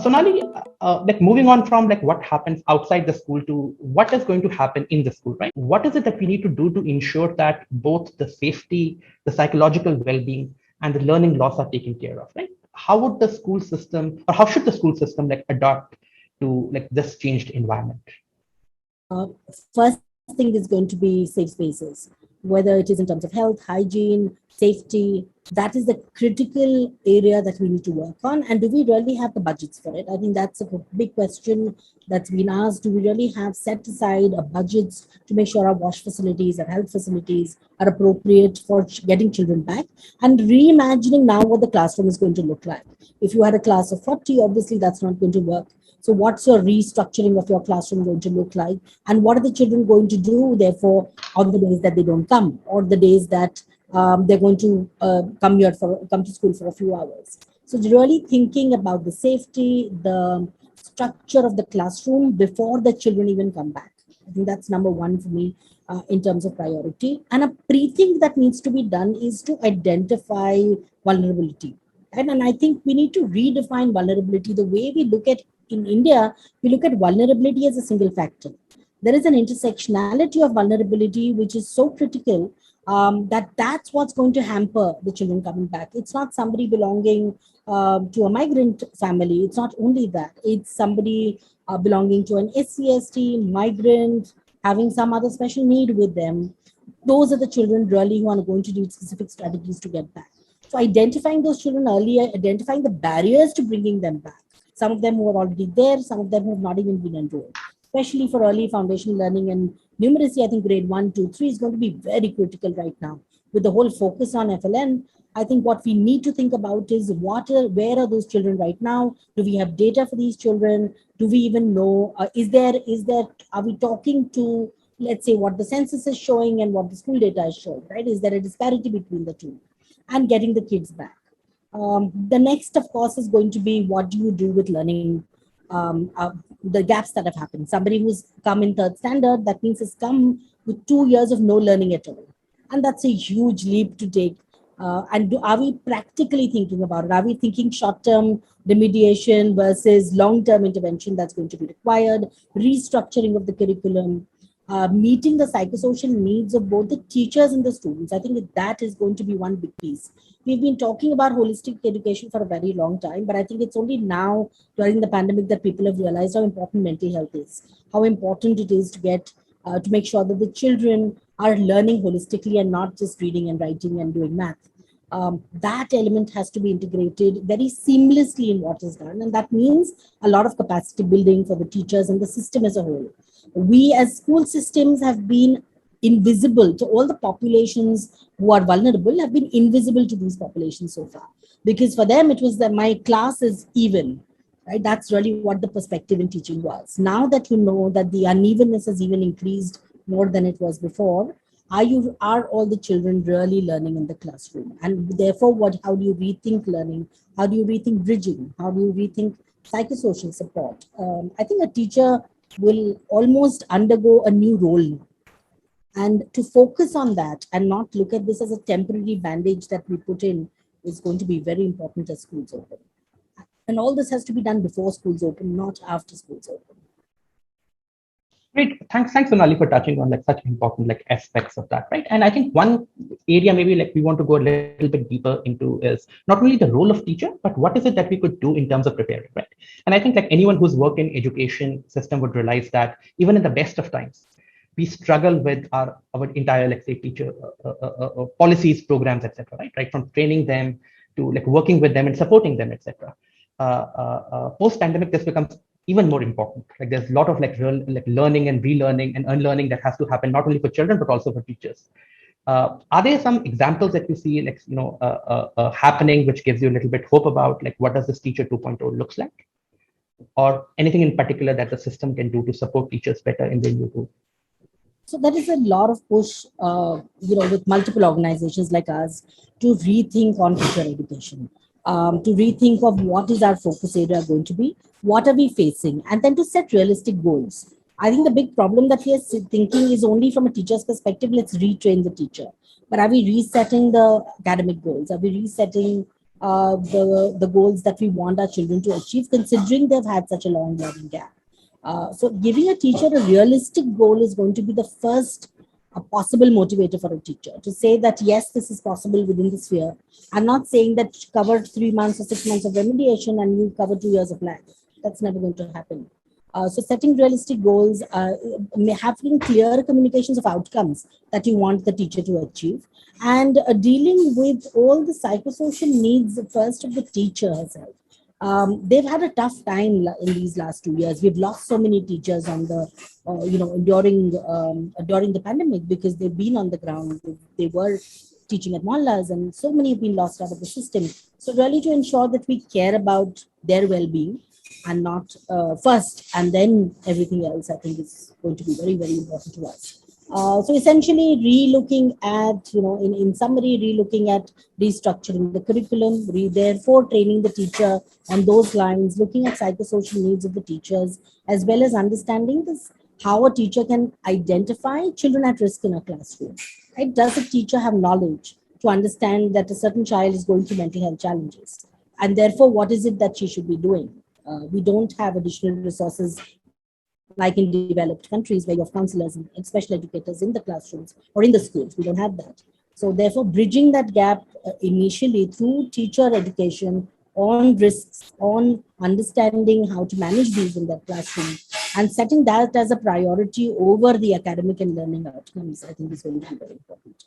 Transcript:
Sonali, like moving on from like what happens outside the school to what is going to happen in the school, right? What is it that we need to do to ensure that both the safety, the psychological well-being, and the learning loss are taken care of, right? How would the school system, or how should the school system like adapt to like this changed environment? First thing is going to be safe spaces, whether it is in terms of health, hygiene, safety. That is the critical area that we need to work on. And do we really have the budgets for it? I think that's a big question that's been asked. Do we really have set aside a budgets to make sure our wash facilities and health facilities are appropriate for getting children back? And reimagining now what the classroom is going to look like. If you had a class of 40, obviously that's not going to work. So what's your restructuring of your classroom going to look like? And what are the children going to do, therefore, on the days that they don't come, or the days that they're going to come to school for a few hours? So really thinking about the safety, the structure of the classroom before the children even come back. I think that's number one for me in terms of priority. And a pre-think that needs to be done is to identify vulnerability. And I think we need to redefine vulnerability. The way we look at in India, we look at vulnerability as a single factor. There is an intersectionality of vulnerability which is so critical that that's what's going to hamper the children coming back. It's not somebody belonging to a migrant family. It's not only that. It's somebody belonging to an SC/ST, migrant, having some other special need with them. Those are the children really who are going to need specific strategies to get back. So identifying those children earlier, identifying the barriers to bringing them back. Some of them who are already there, some of them who have not even been enrolled. Especially for early foundation learning and numeracy, I think grade 1, 2, 3 is going to be very critical right now. With the whole focus on FLN, I think what we need to think about is where are those children right now? Do we have data for these children? Do we even know? Are we talking to, let's say, what the census is showing and what the school data is showing, right? Is there a disparity between the two? And getting the kids back. The next, of course, is going to be what do you do with learning, the gaps that have happened. Somebody who's come in third standard, that means has come with 2 years of no learning at all. And that's a huge leap to take. Are we practically thinking about it? Are we thinking short-term remediation versus long-term intervention that's going to be required, restructuring of the curriculum, meeting the psychosocial needs of both the teachers and the students? I think that is going to be one big piece. We've been talking about holistic education for a very long time, but I think it's only now during the pandemic that people have realized how important mental health is, how important it is to get to make sure that the children are learning holistically and not just reading and writing and doing math. That element has to be integrated very seamlessly in what is done. And that means a lot of capacity building for the teachers and the system as a whole. We as school systems have been invisible to all the populations who are vulnerable, have been invisible to these populations so far. Because for them, it was that my class is even, right? That's really what the perspective in teaching was. Now that you know that the unevenness has even increased more than it was before, are all the children really learning in the classroom? And therefore, how do you rethink learning? How do you rethink bridging? How do you rethink psychosocial support? I think a teacher will almost undergo a new role now. And to focus on that and not look at this as a temporary bandage that we put in is going to be very important as schools open. And all this has to be done before schools open, not after schools open. Great. Thanks, Sonali, for touching on like such important like aspects of that, right? And I think one area maybe like we want to go a little bit deeper into is not only the role of teacher, but what is it that we could do in terms of preparing, right? And I think like anyone who's worked in education system would realize that even in the best of times, we struggle with our entire, let's say, teacher policies, programs, etc. Right? From training them to like working with them and supporting them, etc. Post-pandemic, this becomes even more important. Like there's a lot of like real like learning and relearning and unlearning that has to happen not only for children but also for teachers. Are there some examples that you see like happening which gives you a little bit hope about like what does this teacher 2.0 looks like, or anything in particular that the system can do to support teachers better in their new role? So there is a lot of push, with multiple organizations like us to rethink on teacher education, to rethink of what is our focus area going to be, what are we facing, and then to set realistic goals. I think the big problem that we are thinking is only from a teacher's perspective, let's retrain the teacher. But are we resetting the academic goals? Are we resetting the goals that we want our children to achieve, considering they've had such a long learning gap. So giving a teacher a realistic goal is going to be the first a possible motivator for a teacher to say that yes, this is possible within the sphere. I'm not saying that cover 3 months or 6 months of remediation and you cover 2 years of life. That's never going to happen. So setting realistic goals, having clear communications of outcomes that you want the teacher to achieve, and dealing with all the psychosocial needs first of the teacher herself. They've had a tough time in these last 2 years. We've lost so many teachers on the, during the pandemic because they've been on the ground. They were teaching at mohallas, and so many have been lost out of the system. So really to ensure that we care about their well-being and not first and then everything else, I think is going to be very, very important to us. So essentially re-looking at, in summary, re-looking at restructuring the curriculum, therefore training the teacher on those lines, looking at psychosocial needs of the teachers, as well as understanding this, how a teacher can identify children at risk in a classroom. Right? Does a teacher have knowledge to understand that a certain child is going through mental health challenges? And therefore, what is it that she should be doing? We don't have additional resources like in developed countries where you have counselors and special educators in the classrooms or in the schools. We don't have that. So therefore, bridging that gap initially through teacher education on risks, on understanding how to manage these in that classroom, and setting that as a priority over the academic and learning outcomes, I think is going to be very important.